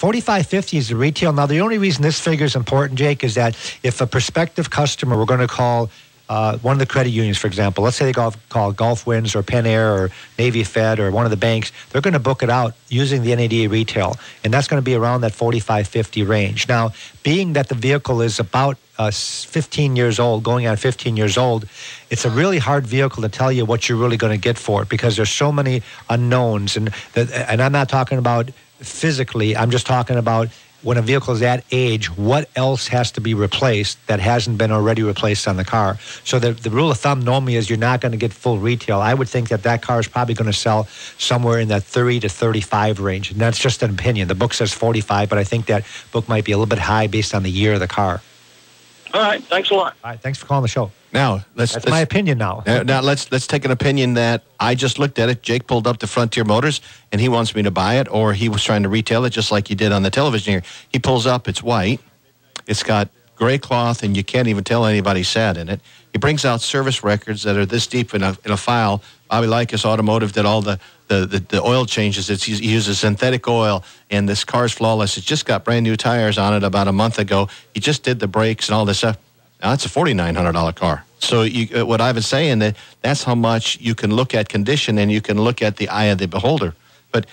$4,550 is the retail. Now, the only reason this figure is important, Jake, is that if a prospective customer, we're going to call one of the credit unions, for example, let's say they call Gulf Winds or Penn Air or Navy Fed or one of the banks, they're going to book it out using the NADA retail, and that's going to be around that $4,550 range. Now, being that the vehicle is about 15 years old, going on 15 years old, it's a really hard vehicle to tell you what you're really going to get for it because there's so many unknowns, and I'm not talking about physically, I'm just talking about when a vehicle is that age, what else has to be replaced that hasn't been already replaced on the car? So the rule of thumb normally is you're not going to get full retail. I would think that car is probably going to sell somewhere in that 30 to 35 range. And that's just an opinion. The book says 45, but I think that book might be a little bit high based on the year of the car. All right. Thanks a lot. All right. Thanks for calling the show. Now, that's my opinion now. Now, let's take an opinion that I just looked at it. Jake pulled up to Frontier Motors, and he wants me to buy it, or he was trying to retail it just like he did on the television here. He pulls up. It's white. It's got gray cloth, and you can't even tell anybody sat in it. He brings out service records that are this deep in a file. Bobby Likas Automotive did all the oil changes. He uses synthetic oil, and this car's flawless. It just got brand new tires on it about a month ago. He just did the brakes and all this stuff. Now, it's a $4,900 car. So what I was saying, that's how much you can look at condition and you can look at the eye of the beholder. But,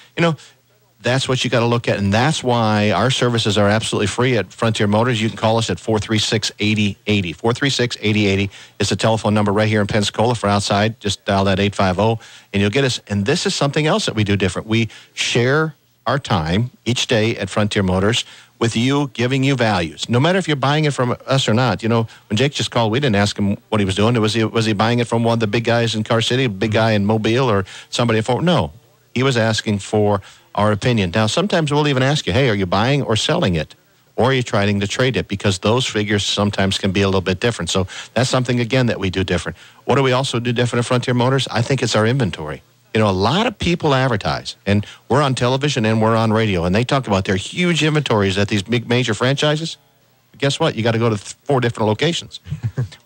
that's what you got to look at. And that's why our services are absolutely free at Frontier Motors. You can call us at 436-8080. 436-8080 is the telephone number right here in Pensacola for outside. Just dial that 850 and you'll get us. And this is something else that we do different. We share our time each day at Frontier Motors with you, giving you values. No matter if you're buying it from us or not. When Jake just called, we didn't ask him what he was doing. Was he buying it from one of the big guys in Car City, big guy in Mobile, or somebody in Fort? No. He was asking for our opinion. Now, sometimes we'll even ask you, hey, are you buying or selling it? Or are you trying to trade it? Because those figures sometimes can be a little bit different. So that's something, again, that we do different. What do we also do different at Frontier Motors? I think it's our inventory. A lot of people advertise, and we're on television and we're on radio, and they talk about their huge inventories at these big major franchises. But guess what? You got to go to 4 different locations.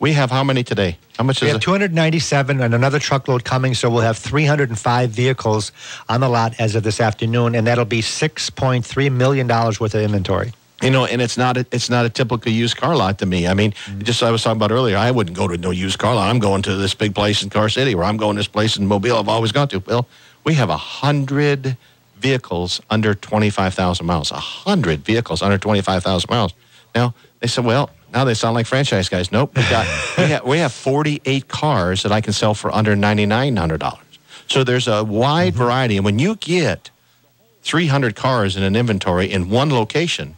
We have how many today? How much is it? We have 297 and another truckload coming, so we'll have 305 vehicles on the lot as of this afternoon, and that'll be $6.3 million worth of inventory. And it's not a typical used car lot to me. I mean, just I was talking about earlier, I wouldn't go to no used car lot. I'm going to this big place in Car City, or I'm going to this place in Mobile I've always gone to. Well, we have 100 vehicles under 25,000 miles. 100 vehicles under 25,000 miles. Now, they said, well, now they sound like franchise guys. Nope. We have 48 cars that I can sell for under $9,900. So there's a wide variety. And when you get 300 cars in an inventory in one location,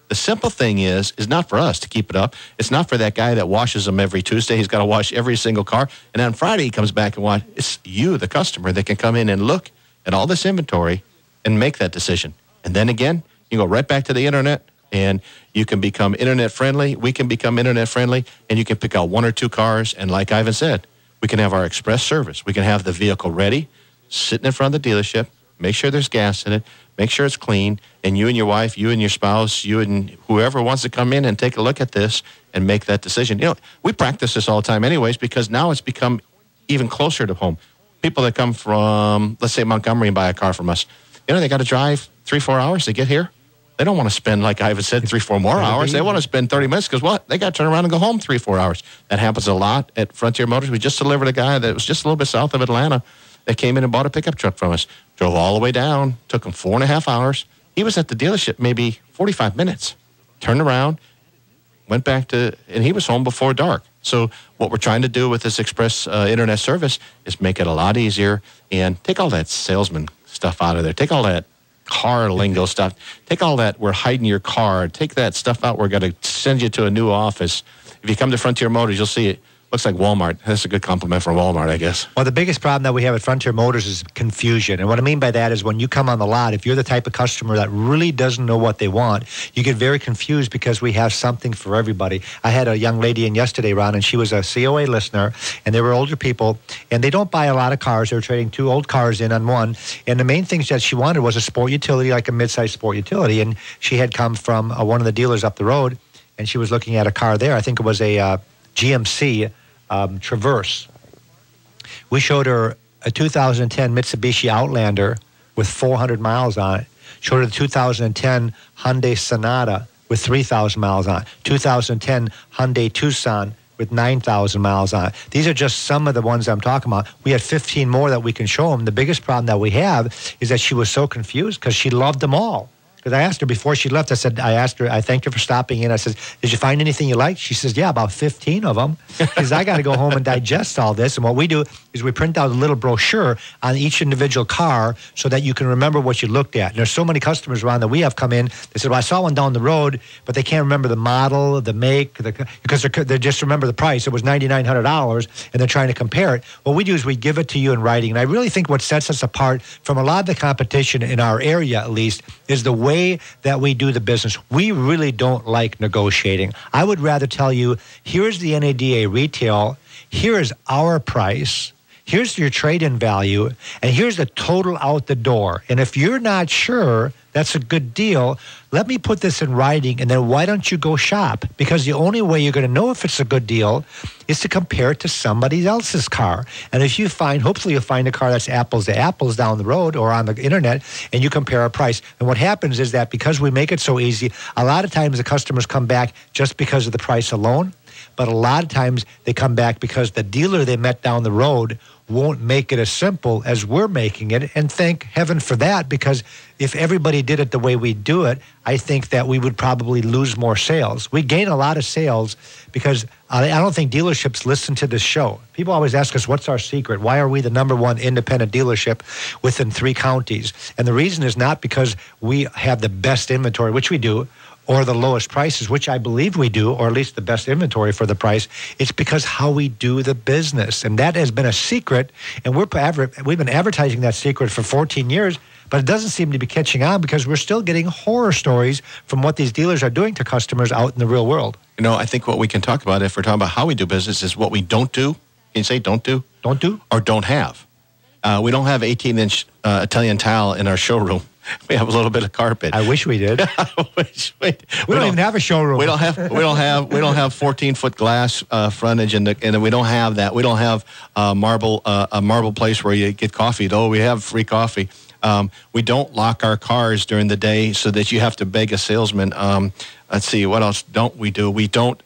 the simple thing is not for us to keep it up. It's not for that guy that washes them every Tuesday. He's got to wash every single car. And on Friday, he comes back and watch. It's you, the customer, that can come in and look at all this inventory and make that decision. And then again, you go right back to the internet, and you can become internet friendly. We can become internet friendly, and you can pick out 1 or 2 cars. And like Ivan said, we can have our express service. We can have the vehicle ready, sitting in front of the dealership, make sure there's gas in it, make sure it's clean, and you and your wife, you and your spouse, you and whoever wants to come in and take a look at this and make that decision. We practice this all the time anyways, because now it's become even closer to home. People that come from, let's say, Montgomery and buy a car from us, they got to drive 3-4 hours to get here. They don't want to spend, like Ivan said, 3-4 more hours. They want to spend 30 minutes because what? They got to turn around and go home 3-4 hours. That happens a lot at Frontier Motors. We just delivered a guy that was just a little bit south of Atlanta that came in and bought a pickup truck from us. Drove all the way down. Took him 4.5 hours. He was at the dealership maybe 45 minutes. Turned around, went back and he was home before dark. So what we're trying to do with this express internet service is make it a lot easier and take all that salesman stuff out of there. Take all that car lingo stuff. Take all that, we're hiding your car. Take that stuff out. We're going to send you to a new office. If you come to Frontier Motors, you'll see it. Looks like Walmart. That's a good compliment from Walmart, I guess. Well, the biggest problem that we have at Frontier Motors is confusion. And what I mean by that is when you come on the lot, if you're the type of customer that really doesn't know what they want, you get very confused because we have something for everybody. I had a young lady in yesterday, Ron, and she was a COA listener, and they were older people, and they don't buy a lot of cars. They were trading 2 old cars in on one. And the main things that she wanted was a sport utility, like a mid-sized sport utility. And she had come from one of the dealers up the road, and she was looking at a car there. I think it was a GMC Traverse. We showed her a 2010 Mitsubishi Outlander with 400 miles on it. showed her the 2010 Hyundai Sonata with 3,000 miles on it, 2010 Hyundai Tucson with 9,000 miles on it. These are just some of the ones I'm talking about. We had 15 more that we can show them. The biggest problem that we have is that she was so confused because she loved them all. Because I asked her before she left, I thanked her for stopping in. I said, did you find anything you liked? She says, yeah, about 15 of them. Because I got to go home and digest all this. And what we do is we print out a little brochure on each individual car so that you can remember what you looked at. And there's so many customers around that we have come in. They said, well, I saw one down the road, but they can't remember the model, the make, because they just remember the price. It was $9,900, and they're trying to compare it. What we do is we give it to you in writing. And I really think what sets us apart from a lot of the competition in our area, at least, is the way that we do the business. We really don't like negotiating. I would rather tell you, here's the NADA retail, here is our price, here's your trade-in value, and here's the total out the door. And if you're not sure that's a good deal, let me put this in writing, and then why don't you go shop? Because the only way you're going to know if it's a good deal is to compare it to somebody else's car. And if you find, hopefully you'll find a car that's apples to apples down the road or on the internet, and you compare a price. And what happens is that because we make it so easy, a lot of times the customers come back just because of the price alone, but a lot of times they come back because the dealer they met down the road won't make it as simple as we're making it. And thank heaven for that, because if everybody did it the way we do it, I think that we would probably lose more sales. We gain a lot of sales because I don't think dealerships listen to this show. People always ask us, what's our secret? Why are we the number one independent dealership within 3 counties? And the reason is not because we have the best inventory, which we do, or the lowest prices, which I believe we do, or at least the best inventory for the price. It's because how we do the business. And that has been a secret, and we've been advertising that secret for 14 years, but it doesn't seem to be catching on because we're still getting horror stories from what these dealers are doing to customers out in the real world. You know, I think what we can talk about, if we're talking about how we do business, is what we don't do. Can you say don't do? Don't do? Or don't have. We don't have 18-inch Italian tile in our showroom. We have a little bit of carpet. I wish we did. We don't even have a showroom. We don't have 14-foot glass frontage, and we don't have that. We don't have a marble place where you get coffee. Though we have free coffee. We don't lock our cars during the day so that you have to beg a salesman. Let's see, what else don't we do? We don't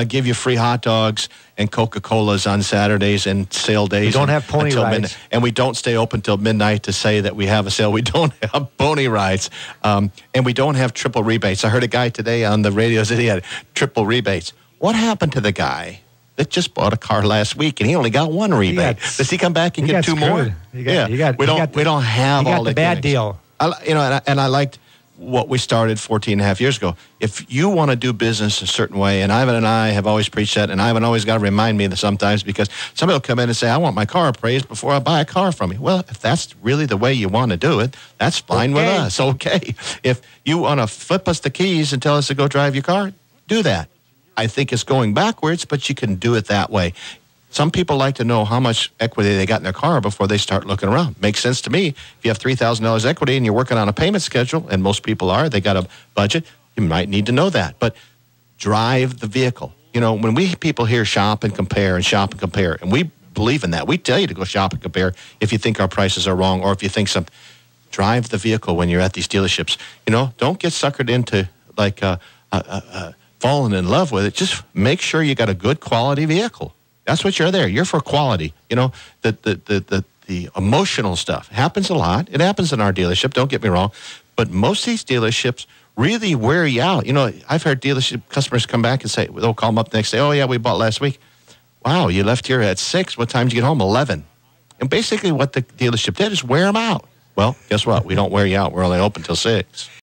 give you free hot dogs and Coca-Colas on Saturdays and sale days. We don't have pony rides. Midnight. And we don't stay open till midnight to say that we have a sale. We don't have pony rides. And we don't have triple rebates. I heard a guy today on the radio say he had triple rebates. What happened to the guy that just bought a car last week and he only got 1 rebate? Does he come back and get 2 more? We don't have all the bad deal. I liked what we started 14 and a half years ago. If you want to do business a certain way, and Ivan and I have always preached that, and Ivan always got to remind me that sometimes, because somebody will come in and say, I want my car appraised before I buy a car from you. Well, if that's really the way you want to do it, that's fine with us. Okay. If you want to flip us the keys and tell us to go drive your car, do that. I think it's going backwards, but you can do it that way. Some people like to know how much equity they got in their car before they start looking around. Makes sense to me. If you have $3,000 equity and you're working on a payment schedule, and most people are, they got a budget, you might need to know that. But drive the vehicle. You know, when people hear shop and compare, and we believe in that. We tell you to go shop and compare if you think our prices are wrong or if you think something. Drive the vehicle when you're at these dealerships. You know, don't get suckered into falling in love with it. Just make sure you got a good quality vehicle. That's what you're there. You're for quality. You know, the emotional stuff happens a lot. It happens in our dealership. Don't get me wrong, but most of these dealerships really wear you out. You know, I've heard dealership customers come back and say, they'll call them up the next day. Oh yeah, we bought last week. Wow, you left here at 6. What time did you get home? 11. And basically, what the dealership did is wear them out. Well, guess what? We don't wear you out. We're only open till 6.